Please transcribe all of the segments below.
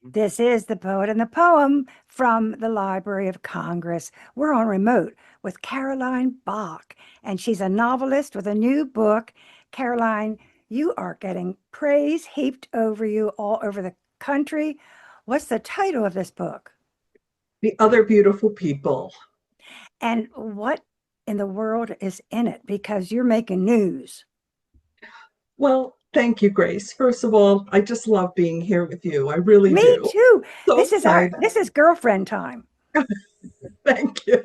This is The Poet and the Poem from the Library of Congress. We're on remote with Caroline Bock, and she's a novelist with a new book. Caroline, you are getting praise heaped over you all over the country. What's the title of this book? The Other Beautiful People. And what in the world is in it? Because you're making news. Well, thank you, Grace. First of all, I just love being here with you. I really Me do. too. So This excited. is girlfriend time. Thank you.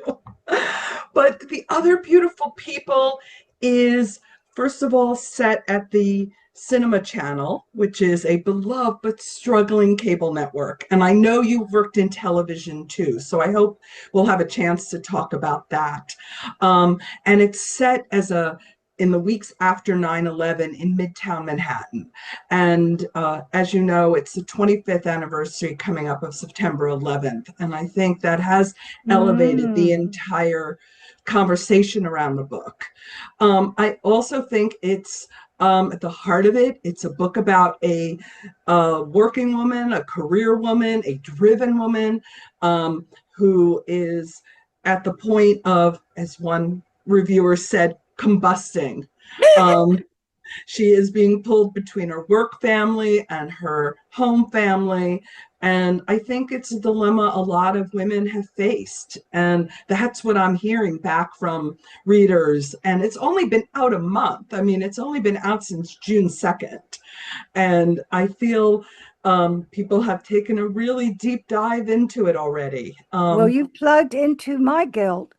But The Other Beautiful People is, first of all, set at the Cinema Channel, which is a beloved but struggling cable network. And I know you've worked in television too, so I hope we'll have a chance to talk about that. And it's set as a in the weeks after 9/11 in Midtown Manhattan. And as you know, it's the 25th anniversary coming up of September 11th. And I think that has elevated the Mm. entire conversation around the book. I also think it's at the heart of it, it's a book about a working woman, a career woman, a driven woman who is at the point of, as one reviewer said, combusting. Um, she is being pulled between her work family and her home family. And I think it's a dilemma a lot of women have faced. And that's what I'm hearing back from readers. And it's only been out a month. I mean, it's only been out since June 2nd. And I feel people have taken a really deep dive into it already. Well, you plugged into my guilt.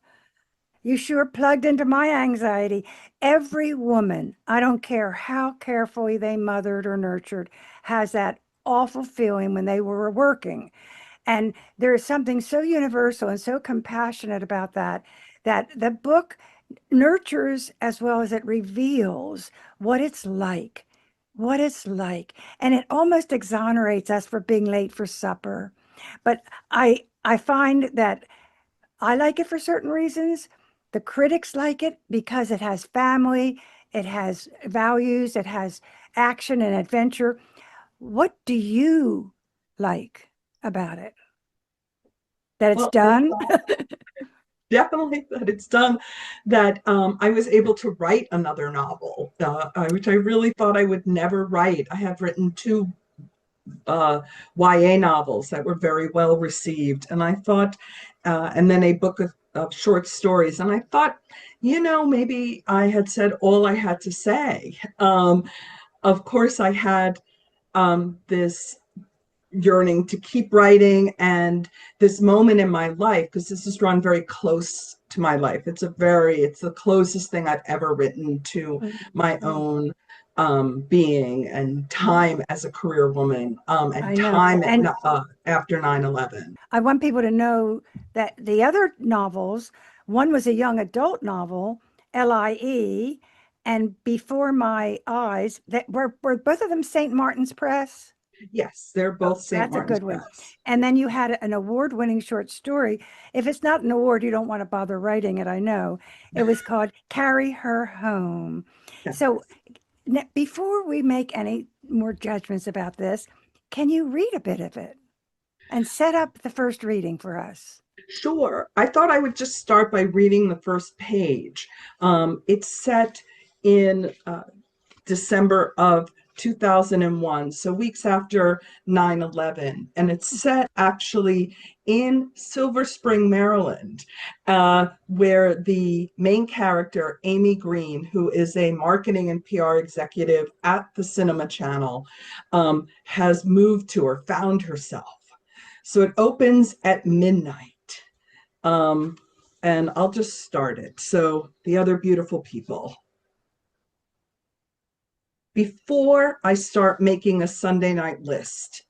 You sure plugged into my anxiety. Every woman, I don't care how carefully they mothered or nurtured, has that awful feeling when they were working. And there is something so universal and so compassionate about that, that the book nurtures as well as it reveals what it's like, what it's like. And it almost exonerates us for being late for supper. But I find that I like it for certain reasons. The critics like it because it has family, it has values, it has action and adventure. What do you like about it? That it's Well, done? definitely that it's done, that I was able to write another novel, which I really thought I would never write. I have written two uh, YA novels that were very well received. And I thought, and then a book of short stories. And I thought, maybe I had said all I had to say. Of course, I had this yearning to keep writing and this moment in my life, because this is run very close to my life. It's the closest thing I've ever written to my own being and time as a career woman, and I know. time And after 9/11. I want people to know that the other novels, one was a young adult novel, LIE, and Before My Eyes, that were both of them St. Martin's Press. Yes, they're Oh, both St. that's a Martin's good one. Press. And then you had an award-winning short story. If it's not an award, you don't want to bother writing it, I know. It was called Carry Her Home. Yeah. So before we make any more judgments about this, can you read a bit of it and set up the first reading for us? Sure. I thought I would just start by reading the first page. It's set in December of 2001, so weeks after 9/11. And it's set actually in Silver Spring, Maryland, where the main character, Amy Green, who is a marketing and PR executive at the Cinema Channel, has moved to or found herself. So it opens at midnight. Um, and I'll just start it. So, The Other Beautiful People. Before I start making a Sunday night list,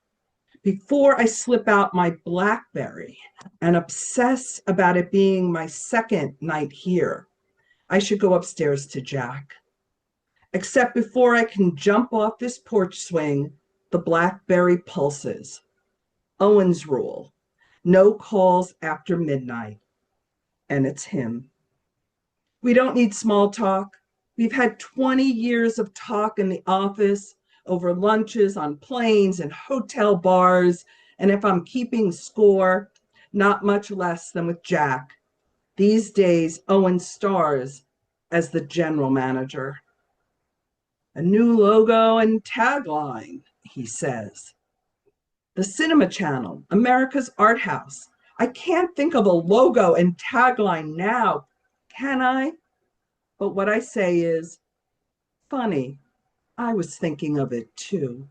before I slip out my Blackberry and obsess about it being my second night here, I should go upstairs to Jack. Except before I can jump off this porch swing, the Blackberry pulses. Owen's rule: no calls after midnight. And it's him. We don't need small talk. We've had 20 years of talk in the office, over lunches, on planes, and hotel bars, And if I'm keeping score, not much less than with Jack. These days, Owen stars as the general manager. A new logo and tagline, he says. The Cinema Channel, America's Art House. I can't think of a logo and tagline now, can I? But what I say is, funny, I was thinking of it too.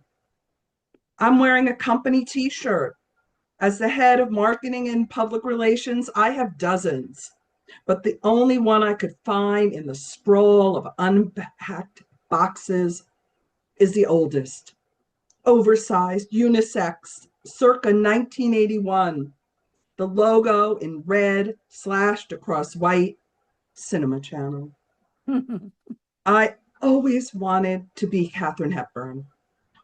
I'm wearing a company t shirt. As the head of marketing and public relations, I have dozens, but the only one I could find in the sprawl of unpacked boxes is the oldest. Oversized, unisex, circa 1981. The logo in red, slashed across white, Cinema Channel. I always wanted to be Katharine Hepburn.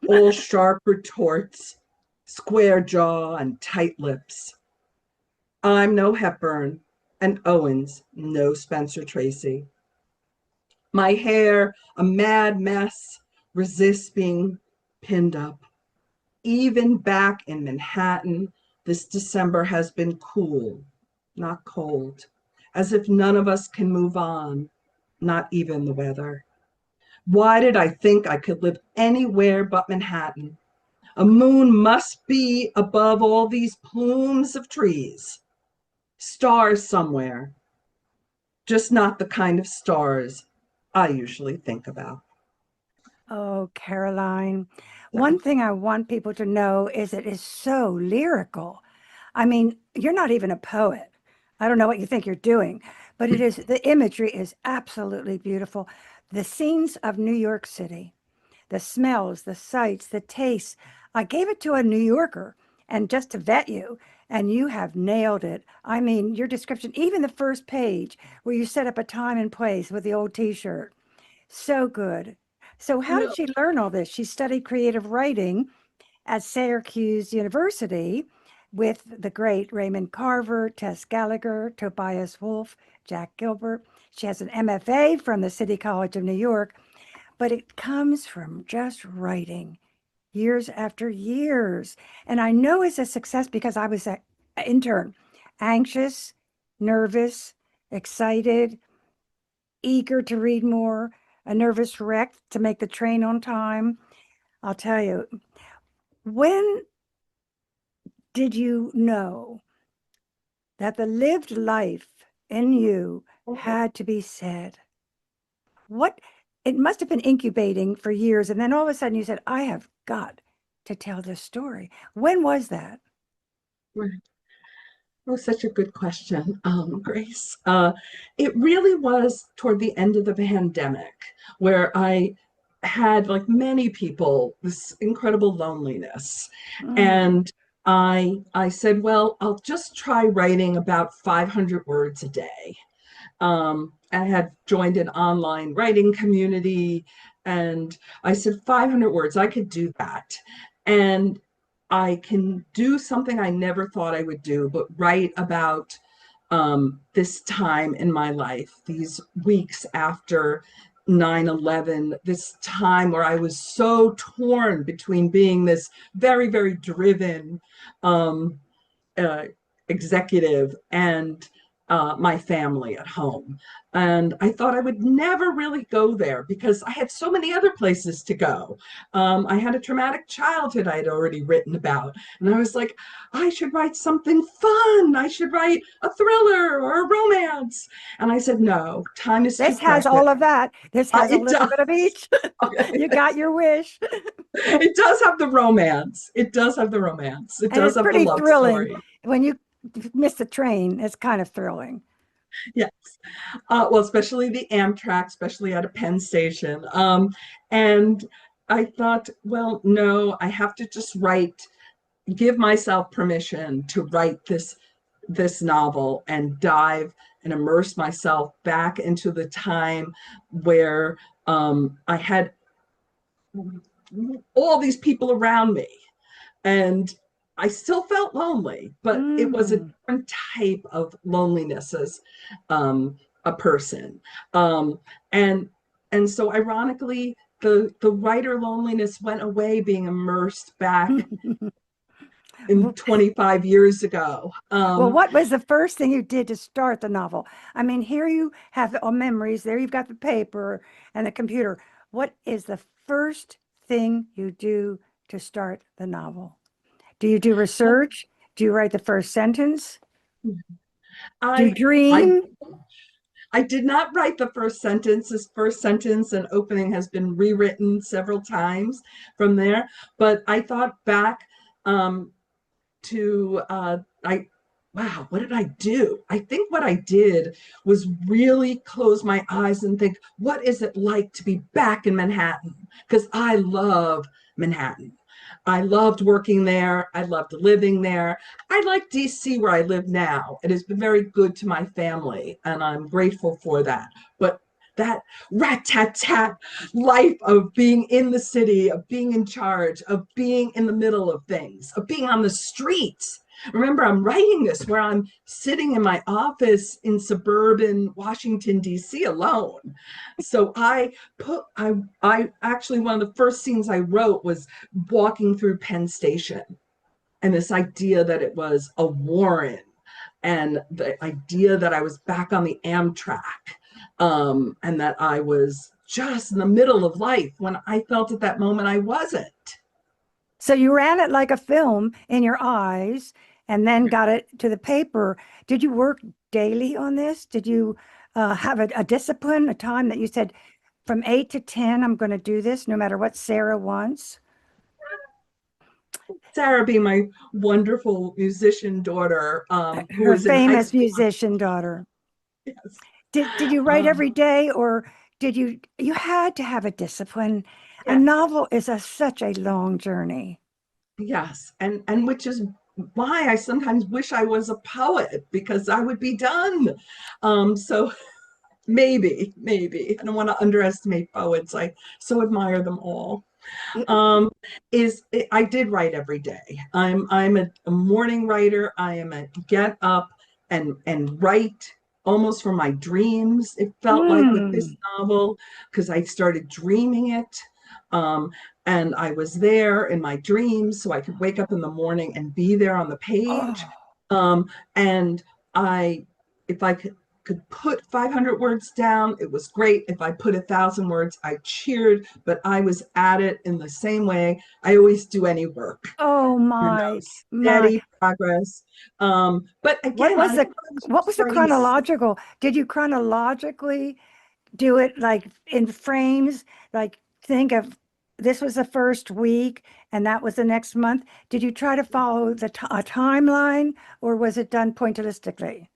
All sharp retorts, square jaw, and tight lips. I'm no Hepburn, and Owen's no Spencer Tracy. My hair, a mad mess, resists being pinned up. Even back in Manhattan, this December has been cool, not cold, as if none of us can move on, not even the weather. Why did I think I could live anywhere but Manhattan? A moon must be above all these plumes of trees. Stars somewhere, just not the kind of stars I usually think about. Oh, Caroline, one thing I want people to know is it is so lyrical. I mean, you're not even a poet. I don't know what you think you're doing, but it is, the imagery is absolutely beautiful. The scenes of New York City, the smells, the sights, the tastes. I gave it to a New Yorker and just to vet you, and you have nailed it. I mean, your description, even the first page where you set up a time and place with the old t-shirt. So good. So how did Well, she learn all this? She studied creative writing at Syracuse University with the great Raymond Carver, Tess Gallagher, Tobias Wolff, Jack Gilbert. She has an MFA from the City College of New York, but it comes from just writing years after years. And I know it's a success because I was an intern, anxious, nervous, excited, eager to read more, a nervous wreck to make the train on time. I'll tell you, when did you know that the lived life in you had to be said? What, it must have been incubating for years. And then all of a sudden you said, I have got to tell this story. When was that? oh, such a good question, Grace. It really was toward the end of the pandemic where I had, like many people, this incredible loneliness. Mm. And I said, well, I'll just try writing about 500 words a day. I had joined an online writing community, and I said 500 words, I could do that. And I can do something I never thought I would do, but write about this time in my life, these weeks after 9/11, this time where I was so torn between being this very, very driven um, uh, executive and my family at home. And I thought I would never really go there because I had so many other places to go. I had a traumatic childhood I had already written about. And I was like, I should write something fun. I should write a thriller or a romance. And I said, no, time is too This has precious. all of that. This has a It little does. bit of each. You got your wish. It does have the romance. It does have the romance. It And does it's have the pretty love thrilling. story. When you miss the train, it's kind of thrilling. Yes. Well, especially the Amtrak, especially at a Penn Station. And I thought, well, no, I have to just write, give myself permission to write this novel and dive and immerse myself back into the time where I had all these people around me. And I still felt lonely, but it was a Mm. different type of loneliness as a person. Um, and and so ironically, the writer loneliness went away being immersed back in 25 years ago. Well, what was the first thing you did to start the novel? I mean, here you have all memories. There you've got the paper and the computer. What is the first thing you do to start the novel? Do you do research? Do you write the first sentence? Do you I I dream? I did not write the first sentence. This first sentence and opening has been rewritten several times from there. But I thought back um, to I wow, what did I do? I think what I did was really close my eyes and think, what is it like to be back in Manhattan? Because I love Manhattan. I loved working there. I loved living there. I like DC where I live now. It has been very good to my family, and I'm grateful for that. But that rat tat tat life of being in the city, of being in charge, of being in the middle of things, of being on the streets. Remember, I'm writing this where I'm sitting in my office in suburban Washington, D.C. alone. So I actually, one of the first scenes I wrote was walking through Penn Station, and this idea that it was a Warren, and the idea that I was back on the Amtrak, and that I was just in the middle of life when I felt at that moment I wasn't. So you ran it like a film in your eyes and then got it to the paper. Did you work daily on this? Did you have a discipline, a time that you said, from 8 to 10, I'm going to do this no matter what Sarah wants? Sarah being my wonderful musician daughter, who Her was in high famous school. musician daughter. Yes. Did you write every Um, day, or did you had to have a discipline? A yes. novel is such a long journey. Yes. And which is why I sometimes wish I was a poet because I would be done. So maybe. I don't want to underestimate poets. I so admire them all. um, is I did write every day. I'm a morning writer. I am a get up and write almost from my dreams. It felt like with this Mm. novel because I started dreaming it. Um, and I was there in my dreams, so I could wake up in the morning and be there on the page. Oh. Um, and I, if I could put 500 words down, it was great. If I put 1,000 words, I cheered, but I was at it in the same way I always do any work, Oh you know, my. steady progress. But What again, I was thought the I was what was just the writing. chronological? Did you chronologically do it like in frames? Like think of this was the first week and that was the next month. Did you try to follow a timeline, or was it done pointillistically?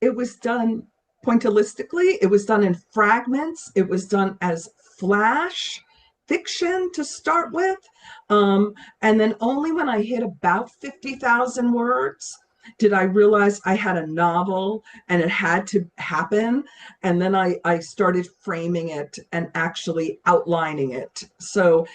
It was done pointillistically, it was done in fragments, it was done as flash fiction to start with. And then only when I hit about 50,000 words did I realize I had a novel and it had to happen. And then I started framing it and actually outlining it. So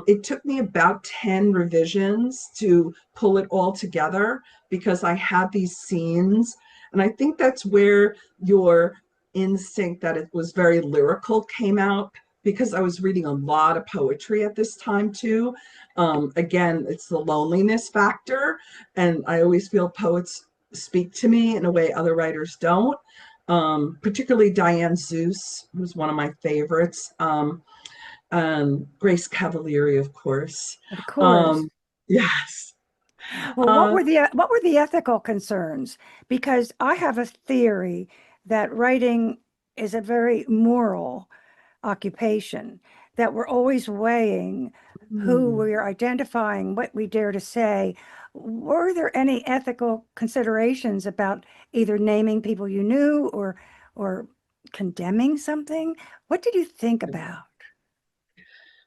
it took me about 10 revisions to pull it all together because I had these scenes, and I think that's where your instinct that it was very lyrical came out because I was reading a lot of poetry at this time too. Again, it's the loneliness factor, and I always feel poets speak to me in a way other writers don't. Particularly Diane Seuss, who's one of my favorites. Grace Cavalieri, of course. Of course. Um, yes. Well, Uh, what were the ethical concerns? Because I have a theory that writing is a very moral occupation, that we're always weighing who hmm. we're identifying, what we dare to say. Were there any ethical considerations about either naming people you knew or condemning something? What did you think about?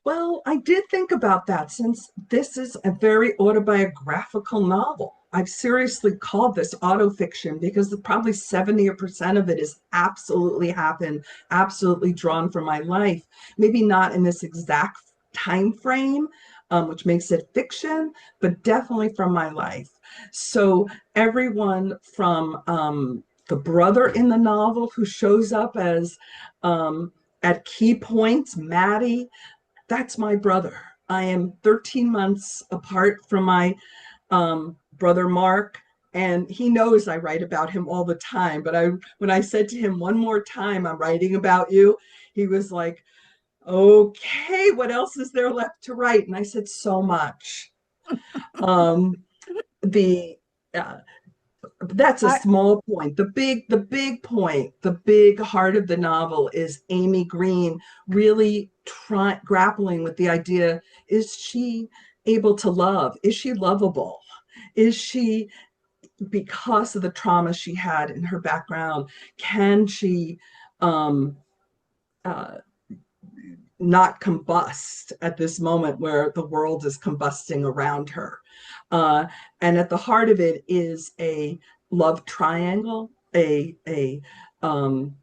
Well, I did think about that since this is a very autobiographical novel. I've seriously called this autofiction because probably 70% of it is absolutely happened, absolutely drawn from my life. Maybe not in this exact time frame, which makes it fiction, but definitely from my life. So everyone from the brother in the novel who shows up as at key points, Maddie, that's my brother. I am 13 months apart from my brother Mark, and he knows I write about him all the time. But when I said to him one more time, I'm writing about you, he was like, okay, what else is there left to write? And I said, so much. Um, the that's a I small point. The big point, the big heart of the novel is Amy Green really grappling with the idea: is she able to love? Is she lovable? Is she, because of the trauma she had in her background, can she um, uh, not combust at this moment where the world is combusting around her? Uh, and at the heart of it is a love triangle, a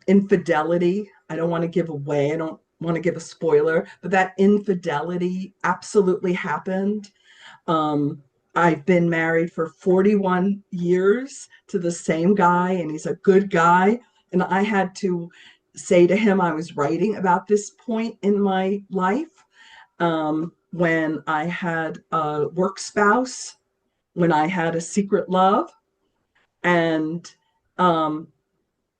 infidelity. I don't want to give away. I don't want to give a spoiler, but that infidelity absolutely happened. Um, I've been married for 41 years to the same guy, and he's a good guy. And I had to say to him I was writing about this point in my life, when I had a work spouse, when I had a secret love, and um,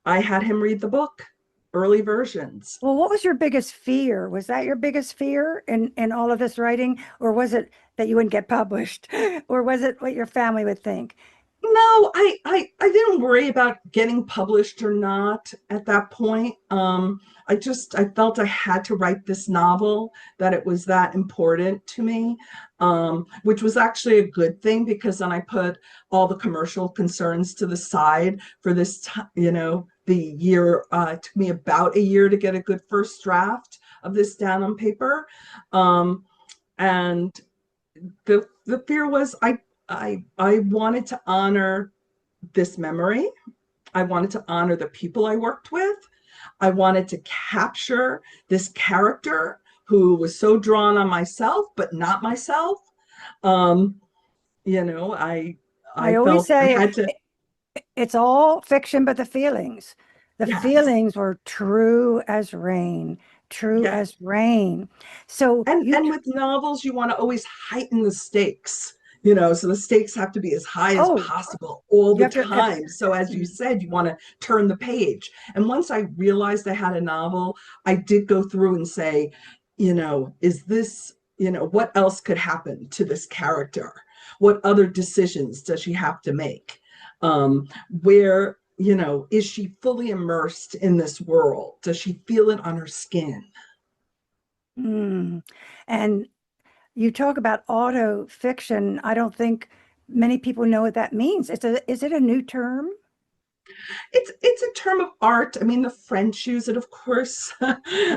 I had him read the book, early versions. Well, what was your biggest fear? Was that your biggest fear in all of this writing, or was it that you wouldn't get published, or was it what your family would think? No, I didn't worry about getting published or not at that point. I felt I had to write this novel, that it was that important to me, which was actually a good thing, because then I put all the commercial concerns to the side for this time. The year, it took me about a year to get a good first draft of this down on paper. And the fear was, I wanted to honor this memory. I wanted to honor the people I worked with. I wanted to capture this character who was so drawn on myself, but not myself. Um, I I always felt I say had to. it's all fiction, but the feelings. The Yes, feelings were true as rain, true yes. as rain. So And with novels, you want to always heighten the stakes, so the stakes have to be as high as oh, possible all you the have to, time. So as you said, you want to turn the page. And once I realized I had a novel, I did go through and say, is this, what else could happen to this character? What other decisions does she have to make? Where, is she fully immersed in this world? Does she feel it on her skin? mm. And you talk about auto fiction. I don't think many people know what that means. Is it a new term? It's a term of art. I mean, the French use it, of course,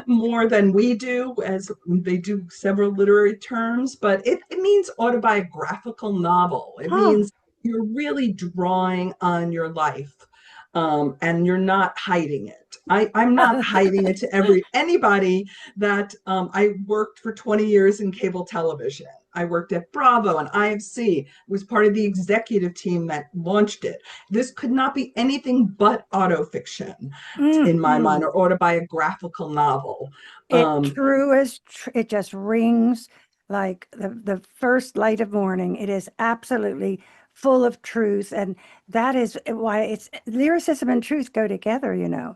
more than we do, as they do several literary terms, but it means autobiographical novel. It Oh, means you're really drawing on your life, and you're not hiding it. I'm not hiding it to anybody that I worked for 20 years in cable television. I worked at Bravo and IFC, was part of the executive team that launched it. This could not be anything but autofiction in my mind, mm-mm. or autobiographical novel. It Um, true as it just rings like the first light of morning. It is absolutely full of truth, and that is why it's lyricism and truth go together, you know.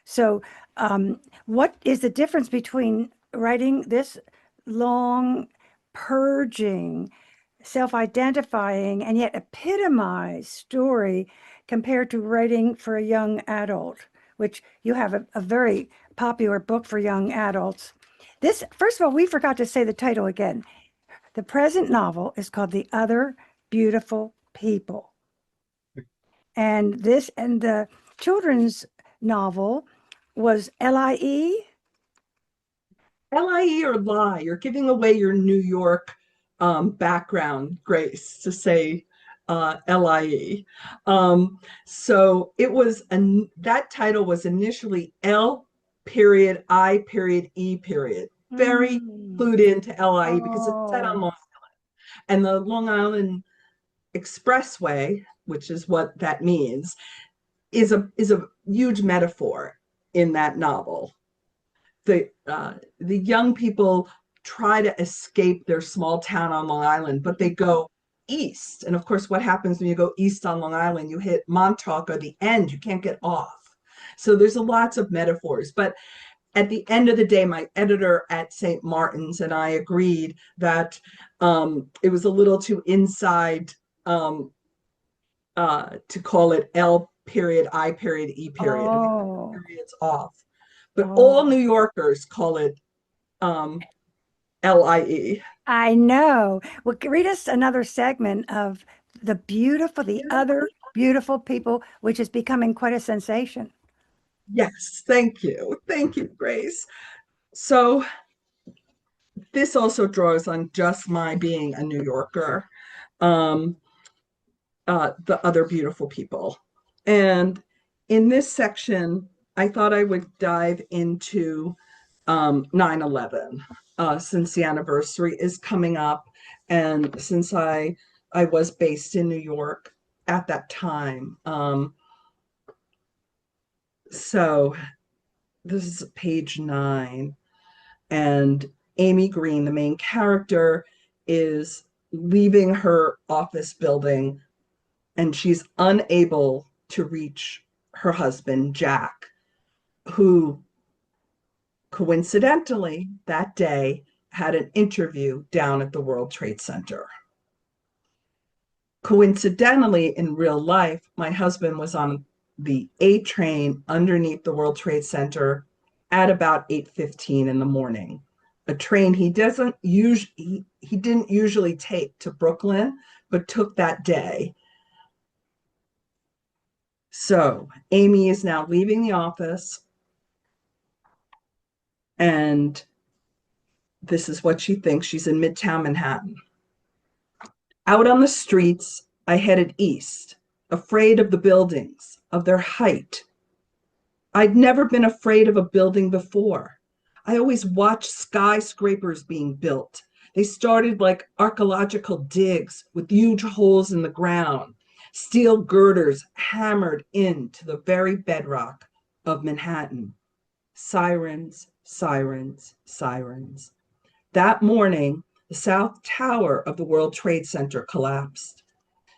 So, what is the difference between writing this long, purging, self-identifying, and yet epitomized story compared to writing for a young adult, which you have a very popular book for young adults. This, first of all, we forgot to say the title again. The present novel is called The Other Beautiful People. And the children's novel was LIE. LIE or lie, you're giving away your New York background, Grace, to say LIE. So that title was initially L period I period E period. Very Mm. clued into LIE because it's set on Oh, Long Island. And the Long Island Expressway, which is what that means, is a huge metaphor in that novel. The young people try to escape their small town on Long Island, but they go east. And of course, what happens when you go east on Long Island? You hit Montauk or the end, you can't get off. So there's lots of metaphors. But at the end of the day, my editor at St. Martin's and I agreed that it was a little too inside um, to call it L period, I period, E period. We took Oh, periods off. But all oh. New Yorkers call it um, LIE. I know. Well, read us another segment of the other beautiful people, which is becoming quite a sensation. Yes, thank you. Thank you, Grace. So this also draws on just my being a New Yorker, um, the other beautiful people. And in this section, I thought I would dive into 9/11 since the anniversary is coming up. And since I was based in New York at that time. So this is page 9. And Amy Green, the main character, is leaving her office building and she's unable to reach her husband, Jack, who coincidentally that day had an interview down at the World Trade Center. Coincidentally, in real life, my husband was on the A train underneath the World Trade Center at about 8:15 in the morning. A train he didn't usually take to Brooklyn, but took that day. So Amy is now leaving the office, and this is what she thinks. She's in Midtown Manhattan. Out on the streets, I headed east, afraid of the buildings, of their height. I'd never been afraid of a building before. I always watched skyscrapers being built. They started like archaeological digs with huge holes in the ground, steel girders hammered into the very bedrock of Manhattan. Sirens, sirens, sirens. That morning, the South Tower of the World Trade Center collapsed.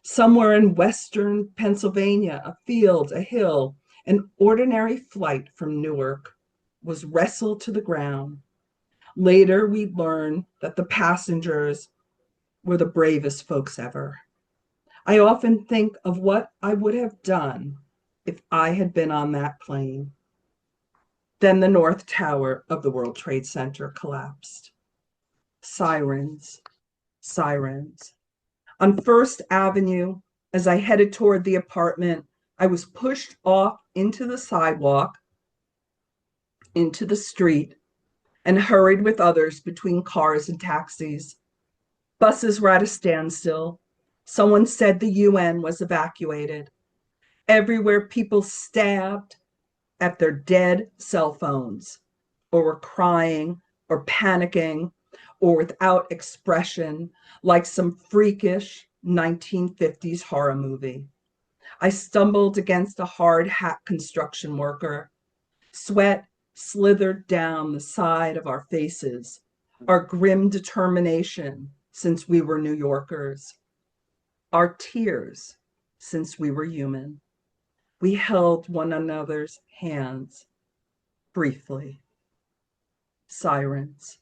Somewhere in western Pennsylvania, a field, a hill, an ordinary flight from Newark was wrestled to the ground. Later, we learned that the passengers were the bravest folks ever. I often think of what I would have done if I had been on that plane. Then the North Tower of the World Trade Center collapsed. Sirens, sirens. On First Avenue, as I headed toward the apartment, I was pushed off into the sidewalk, into the street, and hurried with others between cars and taxis. Buses were at a standstill. Someone said the UN was evacuated. Everywhere, people stabbed at their dead cell phones, or were crying, or panicking, or without expression, like some freakish 1950s horror movie. I stumbled against a hard hat construction worker. Sweat slithered down the side of our faces, our grim determination since we were New Yorkers, our tears since we were human. We held one another's hands briefly. Sirens.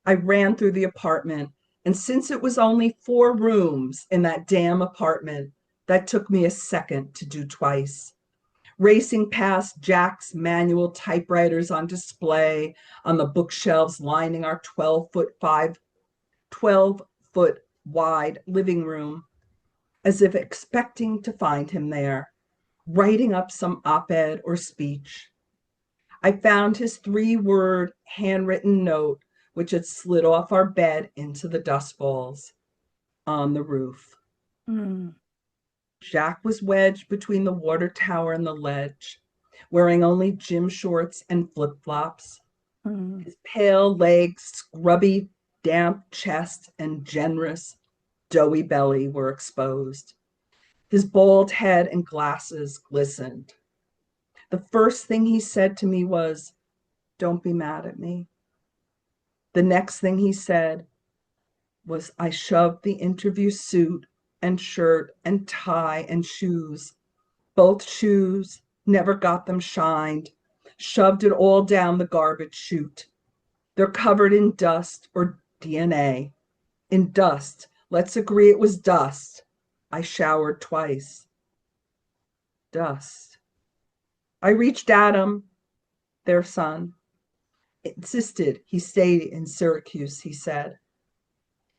I ran through the apartment, and since it was only 4 rooms in that damn apartment, that took me a second to do twice. Racing past Jack's manual typewriters on display on the bookshelves lining our 12-foot wide living room, as if expecting to find him there, writing up some op-ed or speech. I found his 3-word handwritten note, which had slid off our bed into the dust balls on the roof. Mm, Jack was wedged between the water tower and the ledge, wearing only gym shorts and flip-flops. mm, His pale legs, scrubby, damp chest, and generous, doughy belly were exposed. His bald head and glasses glistened. The first thing he said to me was, "Don't be mad at me." The next thing he said, was I shoved the interview suit and shirt and tie and shoes, both shoes, never got them shined, shoved it all down the garbage chute. They're covered in dust or DNA. In dust. Let's agree it was dust. I showered twice. Dust. I reached Adam, their son, insisted he stay in Syracuse, he said.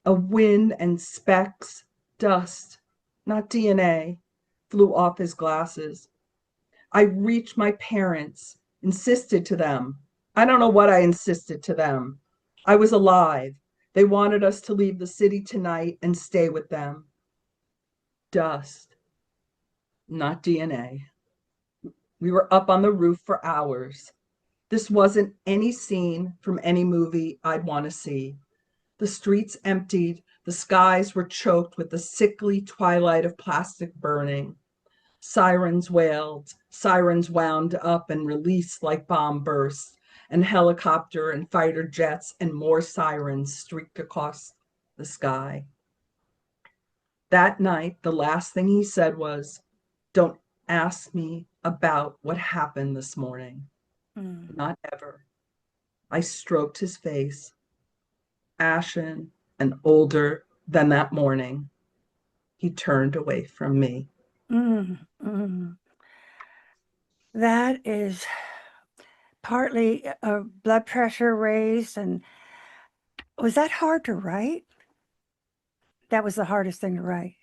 A wind and specks, dust, not DNA, flew off his glasses. I reached my parents, insisted to them. I don't know what I insisted to them. I was alive. They wanted us to leave the city tonight and stay with them. Dust, not DNA. We were up on the roof for hours. This wasn't any scene from any movie I'd want to see. The streets emptied, the skies were choked with the sickly twilight of plastic burning. Sirens wailed, sirens wound up and released like bomb bursts, and helicopter and fighter jets and more sirens streaked across the sky. That night, the last thing he said was, "Don't ask me about what happened this morning. Mm. Not ever." I stroked his face, ashen and older than that morning. He turned away from me. Mm. Mm. That is partly blood pressure raised. And was that hard to write? That was the hardest thing to write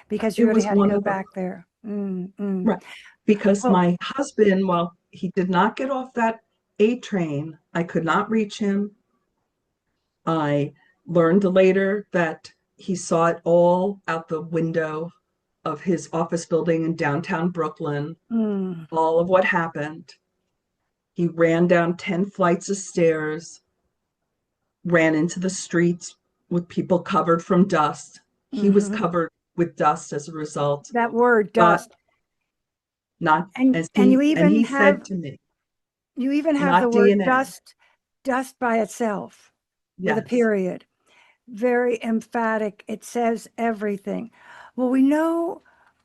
because you It really was had to one go of the, back there. Mm. right, because Well, my husband, well, he did not get off that A train. I could not reach him. I learned later that he saw it all out the window of his office building in downtown Brooklyn, mm, all of what happened. He ran down 10 flights of stairs, ran into the streets with people covered from dust. He was hmm covered with dust as a result. that word Got dust. not And as and you he even said have to me, the not word DNA. dust by itself with a Yes. period. Very emphatic. It says everything. Well, we know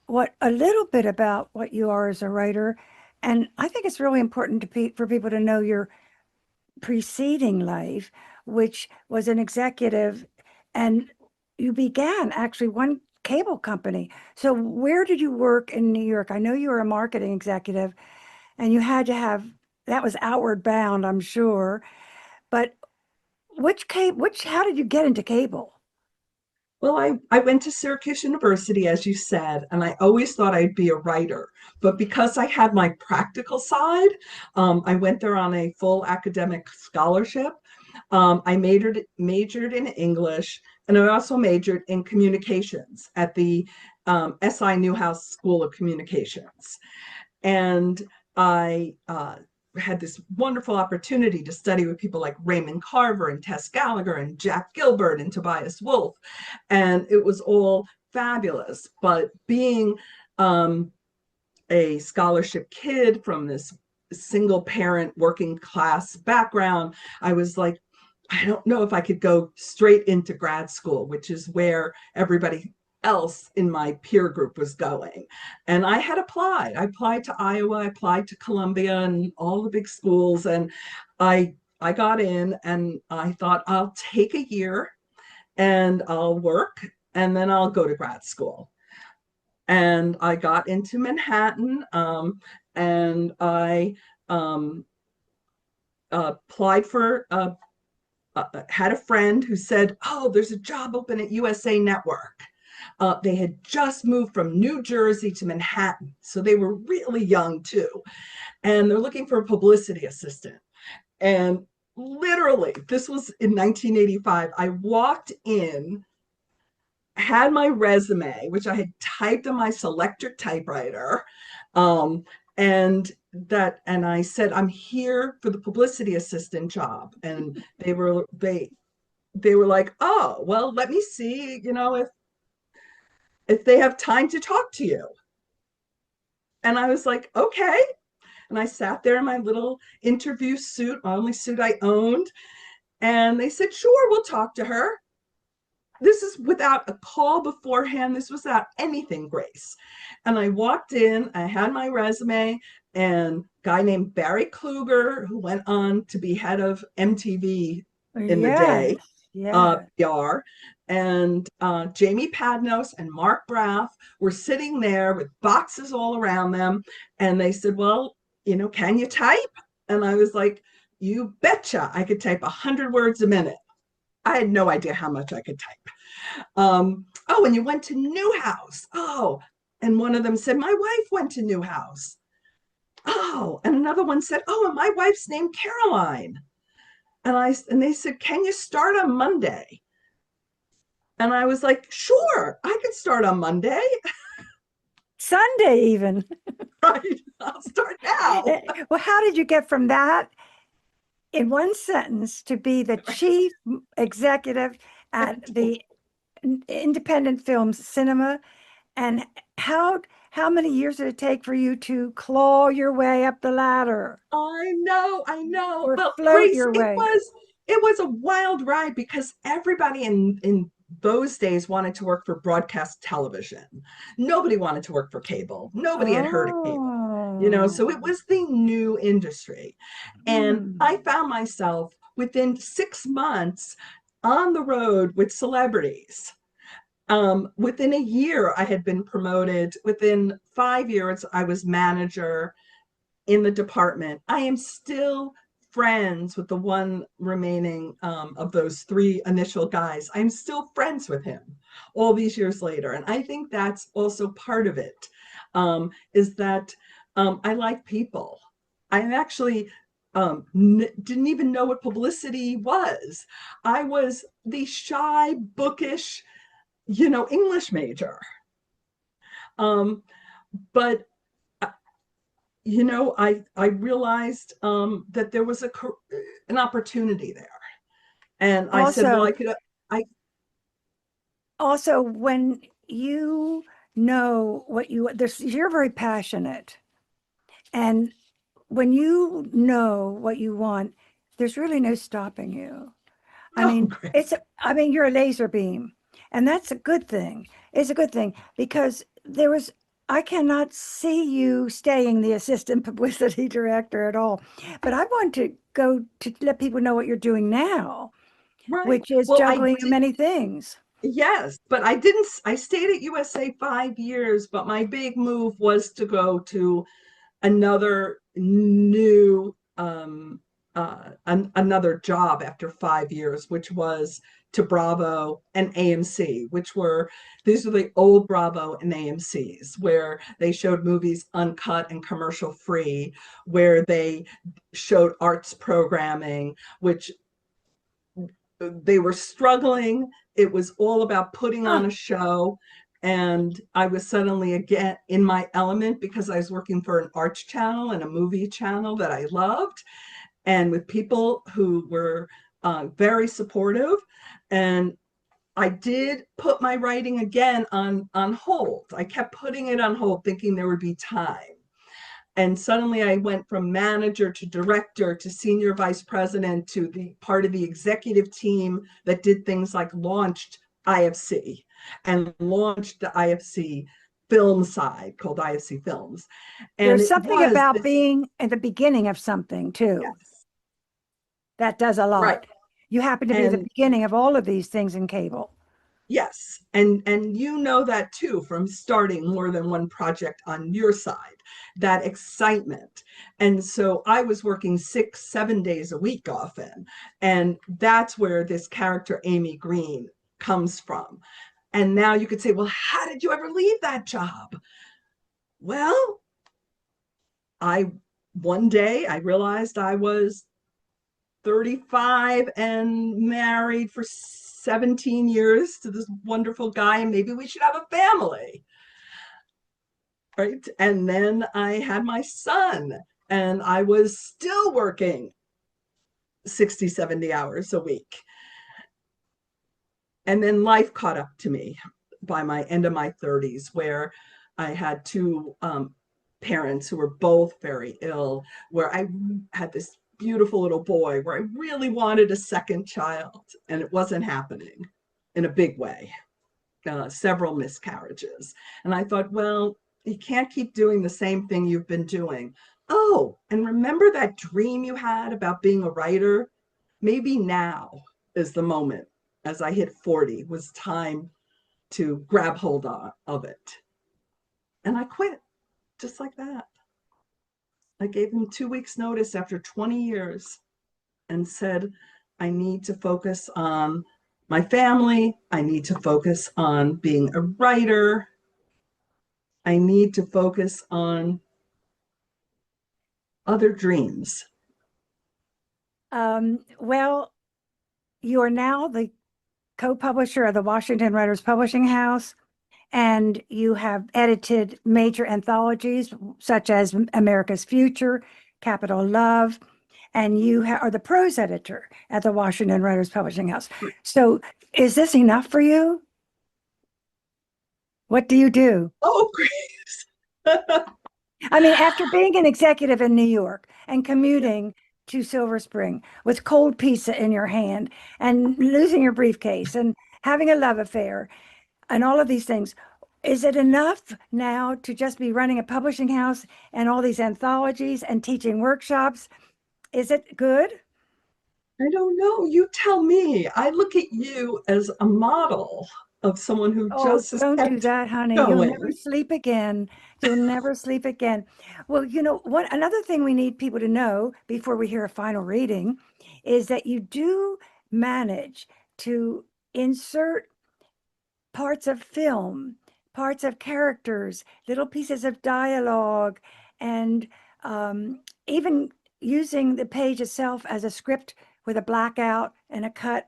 what a little bit about what you are as a writer, and I think it's really important for people to know your preceding life, which was an executive, and you began actually one cable company. So where did you work in New York? I know you were a marketing executive, and you had to have that was outward bound, I'm sure. But how did you get into cable? Well, I went to Syracuse University, as you said, and I always thought I'd be a writer. But because I had my practical side, I went there on a full academic scholarship. I majored in English, and I also majored in communications at the SI Newhouse School of Communications. And I had this wonderful opportunity to study with people like Raymond Carver and Tess Gallagher and Jack Gilbert and Tobias Wolff. And it was all fabulous. But being a scholarship kid from this single parent working class background, I was like, I don't know if I could go straight into grad school, which is where everybody else in my peer group was going. And I had applied. I applied to Iowa, I applied to Columbia and all the big schools. And I got in and I thought I'll take a year and I'll work and then I'll go to grad school. And I got into Manhattan, and I applied for had a friend who said, "Oh, there's a job open at USA Network." They had just moved from New Jersey to Manhattan, so they were really young too. And they're looking for a publicity assistant. And literally, this was in 1985. I walked in, had my resume, which I had typed on my Selectric typewriter, um, and I said, "I'm here for the publicity assistant job." And they were like, "Oh, well, let me see, if they have time to talk to you." And I was like, "Okay." And I sat there in my little interview suit, my only suit I owned, and they said, "Sure, we'll talk to her." this is without a call beforehand. This was without anything, Grace. And I walked in, I had my resume, and a guy named Barry Kluger, who went on to be head of MTV in the day, Yes, yes. PR, and Jamie Padnos and Mark Braff were sitting there with boxes all around them. And they said, well, can you type? And I was like, you betcha I could type 100 words a minute. I had no idea how much I could type. Oh, and you went to Newhouse. Oh, and one of them said, my wife went to Newhouse. Oh, and another one said, oh, and my wife's named Caroline. And they said, can you start on Monday? And I was like, sure, I could start on Monday. Sunday even. Right, I'll start now. Well, how did you get from that in one sentence to be the chief executive at the independent film cinema? And how many years did it take for you to claw your way up the ladder I know. or Well, float Grace, your way? it was a wild ride because everybody in those days wanted to work for broadcast television. Nobody wanted to work for cable. Nobody had heard of cable. Oh, So it was the new industry. And I hmm. found myself within 6 months on the road with celebrities. Within a year, I had been promoted. Within 5 years, I was manager in the department. I am still friends with the one remaining of those three initial guys. I'm still friends with him all these years later. And I think that's also part of it, is that I like people. I actually didn't even know what publicity was. I was the shy, bookish, English major. Um, but I realized that there was an opportunity there, and I said, well, Also, I could. I also when you know what you're very passionate, and when you know what you want, there's really no stopping you. I Oh, mean, Grace. you're a laser beam, and that's a good thing. It's a good thing because I cannot see you staying the assistant publicity director at all. But I want to go to let people know what you're doing now, Right. which is Well, I juggling did. many things. Yes, but I didn't. I stayed at USA 5 years, but my big move was to go to another new another job after 5 years, which was to Bravo and AMC, which were these are the old Bravo and AMC's where they showed movies uncut and commercial free, where they showed arts programming, which they were struggling. It was all about putting on Huh. a show. And I was suddenly again in my element because I was working for an arts channel and a movie channel that I loved, and with people who were very supportive. And I did put my writing again on hold. I kept putting it on hold, thinking there would be time. And suddenly I went from manager to director to senior vice president to the part of the executive team that did things like launched IFC and launched the IFC film side called IFC Films. And There's it something was about this, being at the beginning of something too yes, that does a right. lot. You happen to be the And beginning of all of these things in cable. yes, and you know that too from starting more than one project on your side, that excitement. And so I was working 6, 7 days a week often, and that's where this character Amy Green comes from. And now you could say, well, how did you ever leave that job? Well, I one day I realized I was 35 and married for 17 years to this wonderful guy, and maybe we should have a family. Right. And then I had my son, and I was still working 60, 70 hours a week. And then life caught up to me by my end of my 30s, where I had two parents who were both very ill, where I had this beautiful little boy, where I really wanted a second child, and it wasn't happening. in a big way, several miscarriages. And I thought, well, you can't keep doing the same thing you've been doing. Oh, and remember that dream you had about being a writer? Maybe now is the moment, as I hit 40, was time to grab hold of it. And I quit just like that. I gave him 2 weeks notice after 20 years and said, I need to focus on my family. I need to focus on being a writer. I need to focus on other dreams. Well, you are now the co-publisher of the Washington Writers Publishing House, and you have edited major anthologies such as America's Future, Capital Love, and you are the prose editor at the Washington Writers Publishing House. So is this enough for you? What do you do? Oh, Grace. I mean, after being an executive in New York and commuting to Silver Spring with cold pizza in your hand and losing your briefcase and having a love affair and all of these things, is it enough now to just be running a publishing house and all these anthologies and teaching workshops? Is it good? I don't know. You tell me. I look at you as a model of someone who Oh, just has don't do kept that, honey. You'll never going. sleep again. You'll never sleep again. Well, what another thing we need people to know before we hear a final reading is that you do manage to insert parts of film, parts of characters, little pieces of dialogue, and even using the page itself as a script with a blackout and a cut.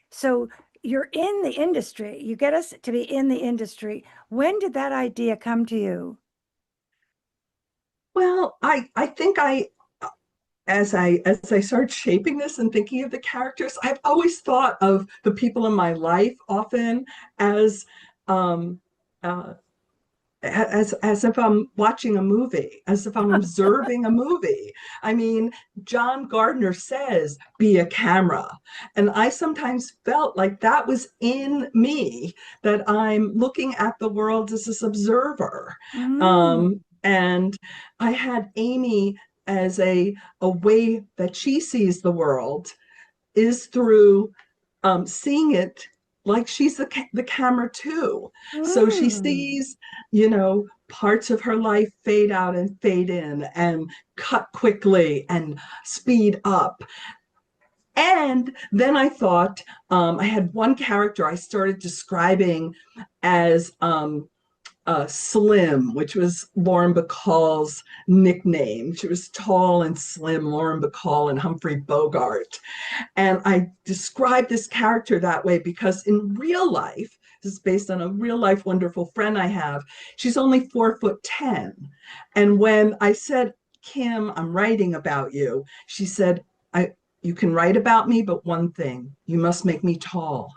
So you're in the industry. You get us to be in the industry. When did that idea come to you? Well, I think as I started shaping this and thinking of the characters, I've always thought of the people in my life often as um, uh, as if I'm watching a movie, as if I'm observing a movie. I mean, John Gardner says, be a camera. And I sometimes felt like that was in me, that I'm looking at the world as this observer. Mm, And I had Amy as a way that she sees the world is through seeing it like she's the camera too. So she mm. sees, parts of her life fade out and fade in and cut quickly and speed up. And then I thought, I had one character I started describing as Slim, which was Lauren Bacall's nickname. She was tall and slim, Lauren Bacall and Humphrey Bogart. And I describe this character that way because in real life, this is based on a real life wonderful friend I have, she's only 4'10". And when I said, Kim, I'm writing about you, she said, you can write about me, but one thing, you must make me tall.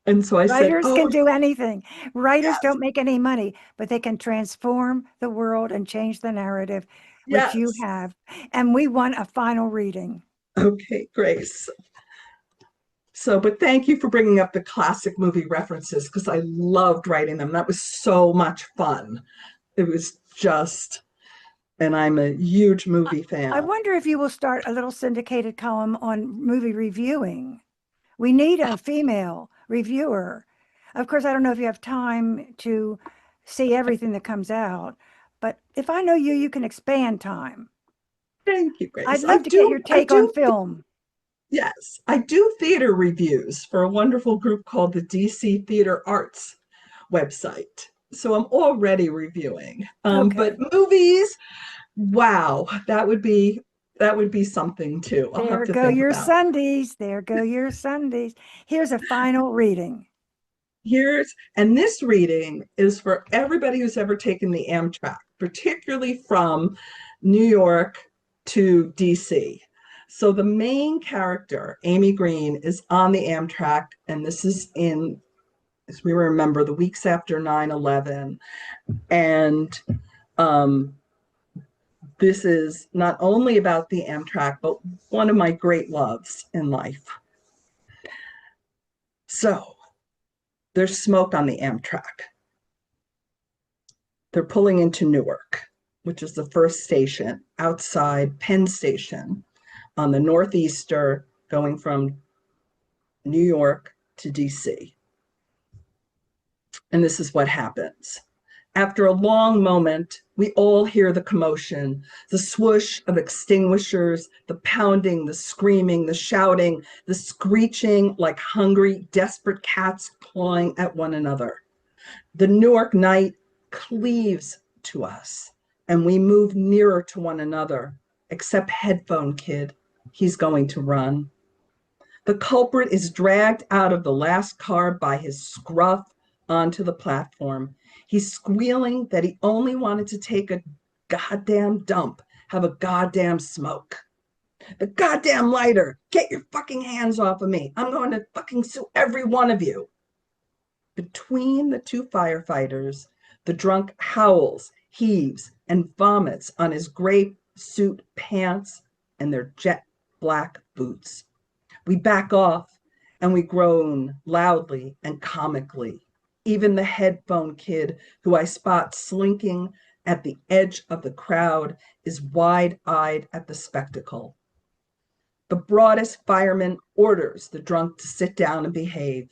And so I said, Writers can oh, do anything. Writers yes, don't make any money, but they can transform the world and change the narrative, which you yes. have. And we want a final reading. Okay, Grace. So, but thank you for bringing up the classic movie references because I loved writing them. That was so much fun. It was just, and I'm a huge I movie I fan. wonder if you will start a little syndicated column on movie reviewing. We need a female reviewer. Of course, I don't know if you have time to see everything that comes out, but if I know you, you can expand time. Thank you, I'd Grace. love to get your I take on do, film. yes, I do theater reviews for a wonderful group called the DC Theater Arts website. So I'm already reviewing. But Okay. movies, wow, that would be something too. I'll have There to go think your about. Sundays. There go your Sundays. Here's a final reading. And this reading is for everybody who's ever taken the Amtrak, particularly from New York to DC. So the main character, Amy Green, is on the Amtrak, and this is as we remember, the weeks after 9/11. And um, this is not only about the Amtrak, but one of my great loves in life. So there's smoke on the Amtrak. They're pulling into Newark, which is the first station outside Penn Station on the Northeastern going from New York to DC. And this is what happens. After a long moment, we all hear the commotion, the swoosh of extinguishers, the pounding, the screaming, the shouting, the screeching like hungry, desperate cats clawing at one another. The Newark night cleaves to us, and we move nearer to one another, except Headphone Kid. He's going to run. The culprit is dragged out of the last car by his scruff onto the platform. He's squealing that he only wanted to take a goddamn dump, have a goddamn smoke. The goddamn lighter, get your fucking hands off of me. I'm going to fucking sue every one of you. Between the two firefighters, the drunk howls, heaves, and vomits on his gray suit pants and their jet black boots. We back off and we groan loudly and comically. Even the Headphone Kid, who I spot slinking at the edge of the crowd, is wide-eyed at the spectacle. The broadest fireman orders the drunk to sit down and behave.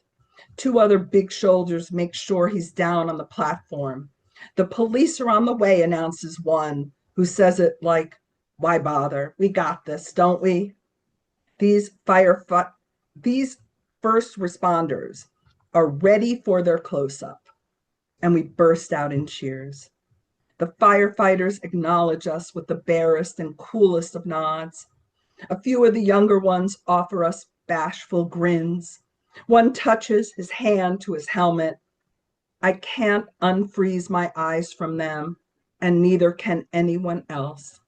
Two other big shoulders make sure he's down on the platform. The police are on the way, announces one, who says it like, why bother? We got this, don't we? These first responders are ready for their close-up, and we burst out in cheers. The firefighters acknowledge us with the barest and coolest of nods. A few of the younger ones offer us bashful grins. One touches his hand to his helmet. I can't unfreeze my eyes from them, and neither can anyone else.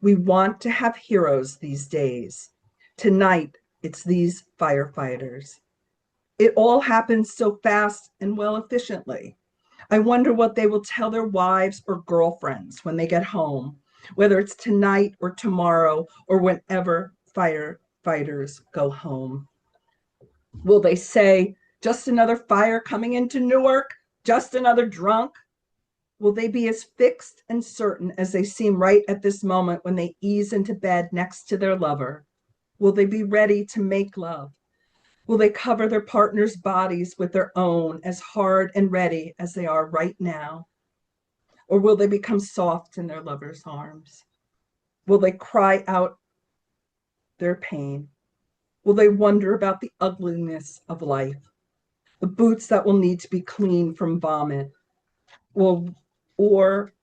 We want to have heroes these days. Tonight, it's these firefighters. It all happens so fast and well efficiently. I wonder what they will tell their wives or girlfriends when they get home, whether it's tonight or tomorrow or whenever firefighters go home. Will they say, just another fire coming into Newark? Just another drunk? Will they be as fixed and certain as they seem right at this moment when they ease into bed next to their lover? Will they be ready to make love? Will they cover their partner's bodies with their own as hard and ready as they are right now? Or will they become soft in their lover's arms? Will they cry out their pain? Will they wonder about the ugliness of life? The boots that will need to be cleaned from vomit? Or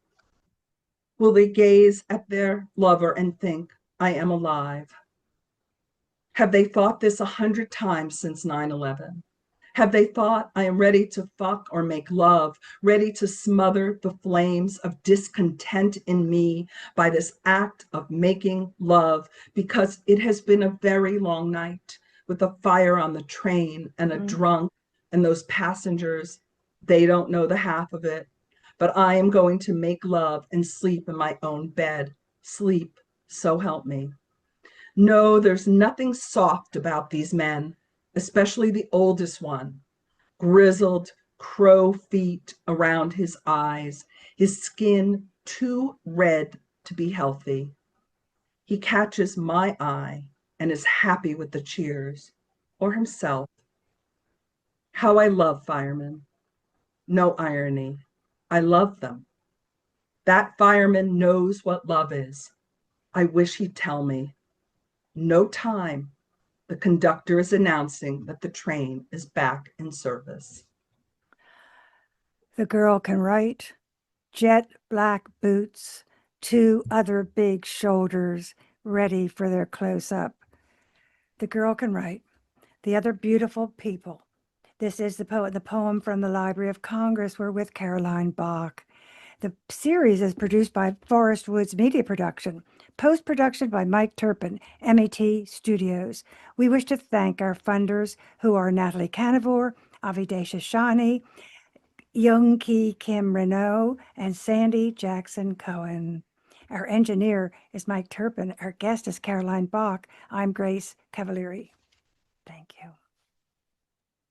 will they gaze at their lover and think, I am alive? Have they thought this 100 times since 9/11? Have they thought, I am ready to fuck or make love, ready to smother the flames of discontent in me by this act of making love, because it has been a very long night with a fire on the train and a drunk and those passengers, they don't know the half of it, but I am going to make love and sleep in my own bed. Sleep, so help me. No, there's nothing soft about these men, especially the oldest one. Grizzled crow feet around his eyes, his skin too red to be healthy. He catches my eye and is happy with the cheers, or himself. How I love firemen. No irony. I love them. That fireman knows what love is. I wish he'd tell me. No time. The conductor is announcing that the train is back in service. The girl can write. Jet black boots, two other big shoulders ready for their close-up. The girl can write. The other beautiful people. This is the poem from the Library of Congress. We're with Caroline Bock. The series is produced by Forest Woods Media Production, post-production by Mike Turpin, MET Studios. We wish to thank our funders, who are Natalie Canavore, Avidesha Shani, Young Ki Kim Renault, and Sandy Jackson Cohen. Our engineer is Mike Turpin. Our guest is Caroline Bock. I'm Grace Cavalieri. Thank you.